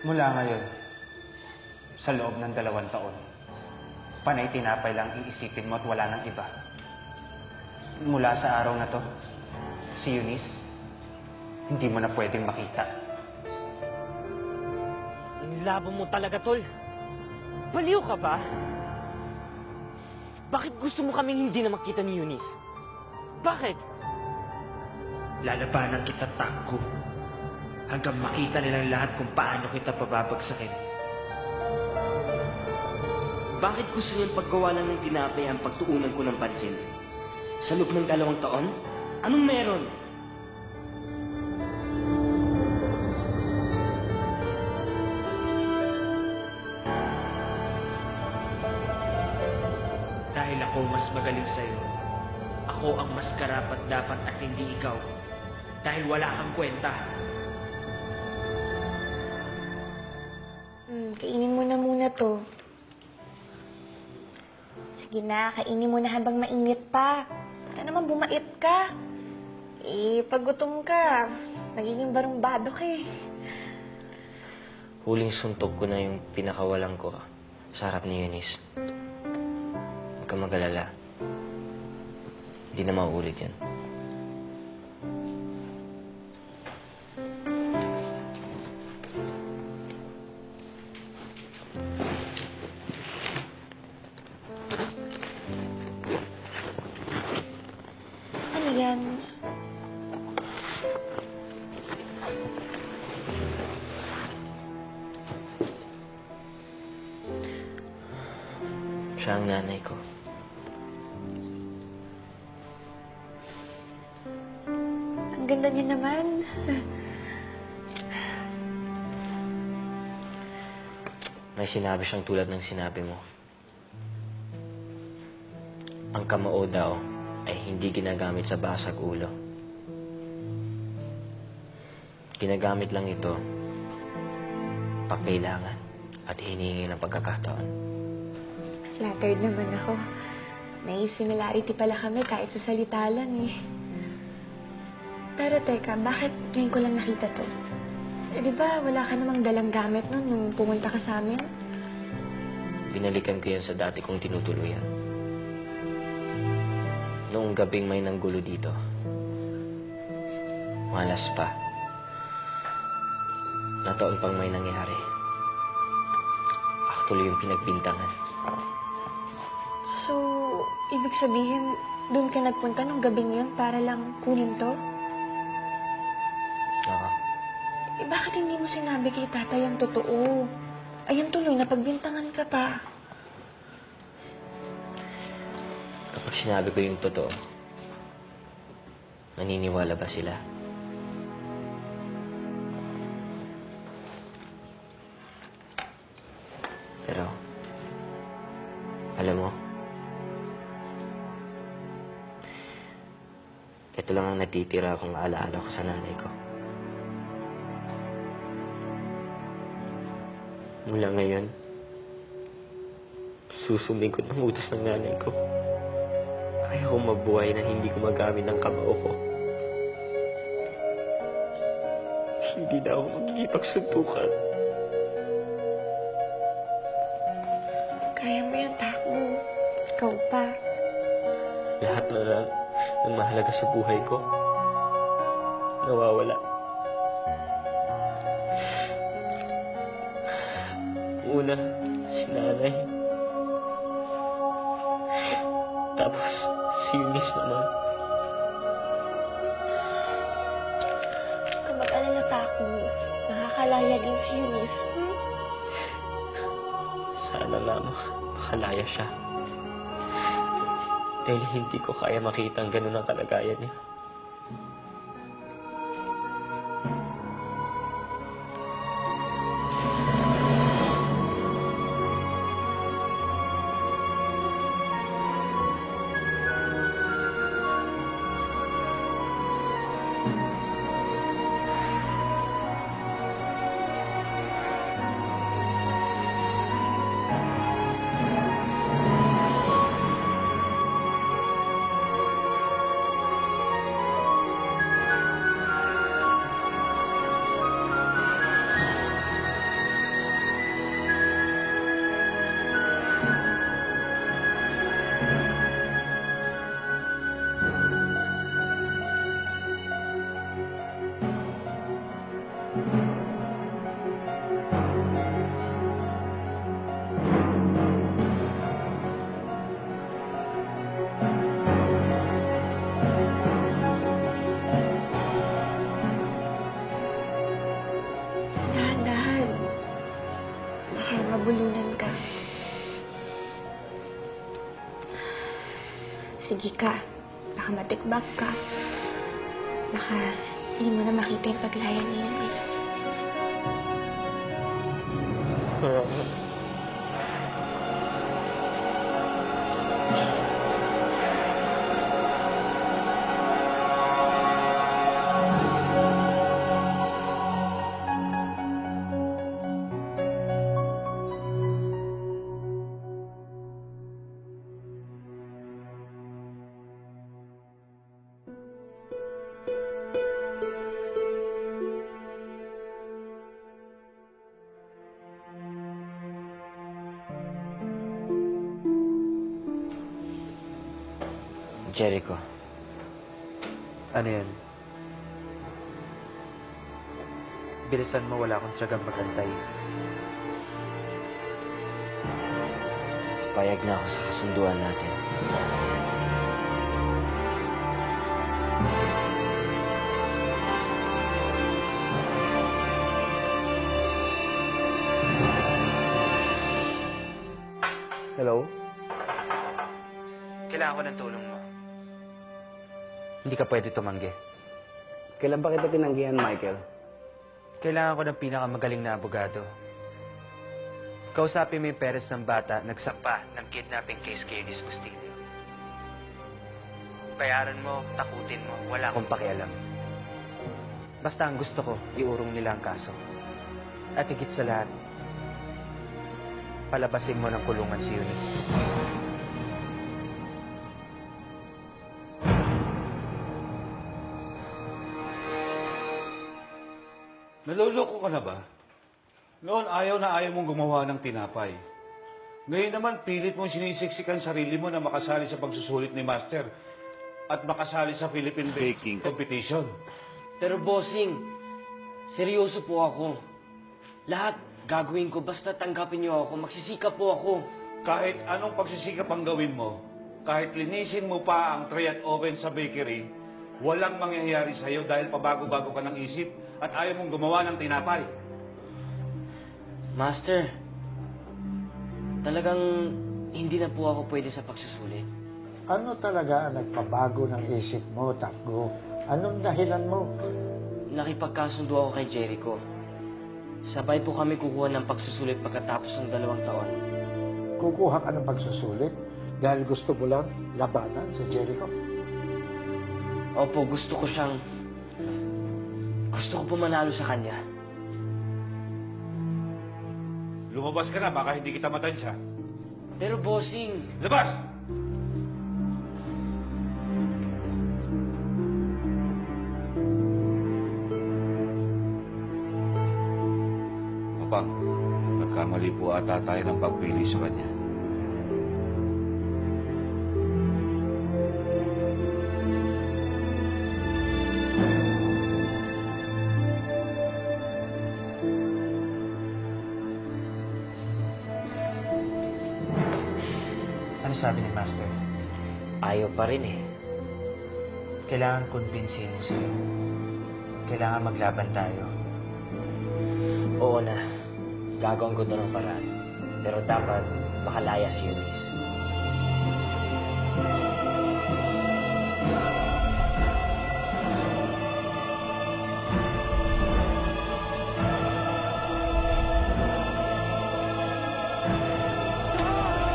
Mula ngayon, sa loob ng 2 taon, panay tinapay lang iisipin mo at wala nang iba. Mula sa araw na to, si Eunice, hindi mo na pwedeng makita. Ang labo mo talaga, Tol. Baliw ka ba? Bakit gusto mo kaming hindi na makita ni Eunice? Bakit? Lalabanan kita, Takgo. Hanggang makita nilang lahat kung paano kita pababagsakin. Bakit gusto niyong paggawa lang ng tinapay ang pagtuunan ko ng pansin? Sa loob ng 2 taon? Anong meron? Dahil ako mas magaling sa'yo. Ako ang mas karapat-dapat at hindi ikaw. Dahil wala kang kwenta. Kainin mo na muna to. Sige na, kainin mo na habang mainit pa. Para naman bumait ka. Pag gutom ka, nagiging barumbado ka eh. Huling suntok ko na yung pinakawalan ko sa harap ni Eunice. Huwag kang mag-alala. Hindi na mauulit yan. Ano yan? Siya ang nanay ko. Ang ganda niya naman. May sinabi siyang tulad ng sinabi mo. Ang kamao daw ay hindi ginagamit sa basag ulo. Ginagamit lang ito pag kailangan at hiningi ng pagkakataon. Flattered naman ako. May similarity pala kami kahit sa salita lang eh. Pero teka, bakit ngayon ko lang nakita to? Di ba wala ka namang dalang gamit nun nung pumunta ka sa amin? Binalikan ko yan sa dati kong tinutuluyan. Noong gabing may nanggulo dito, malas pa. Nataon pang may nangyari. Actually yung pinagbintangan. So, ibig sabihin, doon ka nagpunta nung gabing yun para lang kunin to? Oo. Bakit hindi mo sinabi kay tatay ang totoo? Ayan tuloy, napagbintangan ka pa. Kapag sinabi ko yung totoo, naniniwala ba sila? Pero, alam mo, ito lang ang natitira kung alaala ko sa nanay ko. Mula ngayon, susundin ko ng utos ng nanay ko. Kaya ko mabuhay na hindi ko magamit ang kamao ko. Hindi na ako magigipagsuntukan. Kaya mo yan, Takbo. Ikaw pa. Lahat na lang ng mahalaga sa buhay ko, nawawala. Una, si nanay. Tapos, si Eunice naman. Huwag ka mag-alala, Takbo. Nakakalaya din si Eunice. Sana lamang makalaya siya. Dahil hindi ko kaya makita ang ganun ang kalagayan niya. nabubulunan ka. Sige ka. Baka matikbak ka. Baka hindi mo na makita yung paglaya ni Eunice. Jericho, Ano yan? Bilisan mo, wala akong tiyagang magantay. payag na ako sa kasunduan natin. Hello? Kailangan ko ng tulong mo. Hindi ka pwede tumanggi. Kailan ba kita tinanggihan, Michael? Kailangan ko ng pinakamagaling na abogado. Kausapin mo yung parents ng bata nagsampa ng kidnapping case kay Eunice Bustillo. Bayaran mo, takutin mo, wala akong pakialam. Basta ang gusto ko, iurong nila ang kaso. At higit sa lahat, palabasin mo ng kulungan si Eunice. Naloloko ka na ba? Noon ayaw na ayaw mong gumawa ng tinapay. Ngayon naman pilit mong sinisiksikan sarili mo na makasali sa pagsusulit ni Master at makasali sa Philippine Baking Competition. Pero bossing, seryoso po ako. Lahat gagawin ko basta tanggapin niyo ako. Magsisikap po ako. Kahit anong pagsisikap ang gawin mo, kahit linisin mo pa ang tray at oven sa bakery, walang mangyayari sa'yo dahil pabago-bago ka ng isip at ayaw mong gumawa ng tinapay. Master, talagang hindi na po ako pwede sa pagsusulit. Ano talaga ang nagpabago ng isip mo, Takgo? Anong dahilan mo? Nakipagkasundo ako kay Jericho. Sabay po kami kukuha ng pagsusulit pagkatapos ng 2 taon. Kukuha ka ng pagsusulit dahil gusto mo lang labanan si Jericho? Opo, gusto ko po manalo sa kanya. Lumabas ka na, baka hindi kita matansya. Pero bossing, Labas! Papa, nagkamali po ata tayo ng pagpili sa kanya. Ano sabi ni Master? Ayaw pa rin eh. Kailangan kumbinsin mo sa'yo. Kailangan maglaban tayo. Oo na, gagawin ko to ng paraan. Pero dapat makalaya si Eunice.